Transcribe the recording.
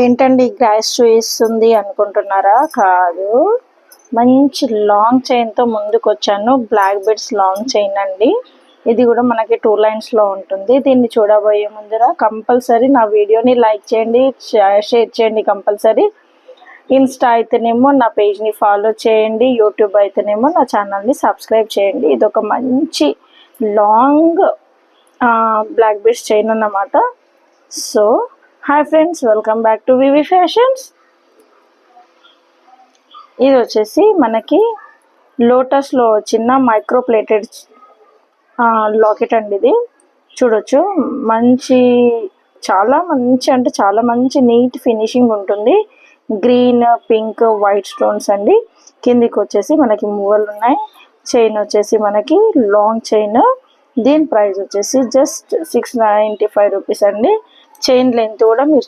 ఏంటండి గ్రాస్ చూపిస్తుంది అనుకుంటున్నారా? కాదు, మంచి లాంగ్ చైన్తో ముందుకు వచ్చాను. బ్లాక్ బెడ్స్ లాంగ్ చైన్ అండి. ఇది కూడా మనకి 2 లైన్స్లో ఉంటుంది. దీన్ని చూడబోయే ముందర కంపల్సరీ నా వీడియోని లైక్ చేయండి, షేర్ చేయండి. కంపల్సరీ ఇన్స్టా అయితేనేమో నా పేజ్ని ఫాలో చేయండి, యూట్యూబ్ అయితేనేమో నా ఛానల్ని సబ్స్క్రైబ్ చేయండి. ఇది ఒక మంచి లాంగ్ బ్లాక్ బెడ్స్ చైన్ అన్నమాట. So hi friends, welcome back to V V fashions. ఇది వచ్చేసి మనకి లోటస్లో చిన్న మైక్రో ప్లేటెడ్ లాకెట్ అండి. ఇది చూడొచ్చు, చాలా మంచి అంటే చాలా మంచి నీట్ ఫినిషింగ్ ఉంటుంది. గ్రీన్, పింక్, వైట్ స్టోన్స్ అండి. కిందికి వచ్చేసి మనకి మూవలు ఉన్నాయి. చైన్ వచ్చేసి మనకి లాంగ్ చైన్. దీని ప్రైస్ వచ్చేసి జస్ట్ 695 రూపీస్ అండి. చైన్ లెంత్ కూడా మీరు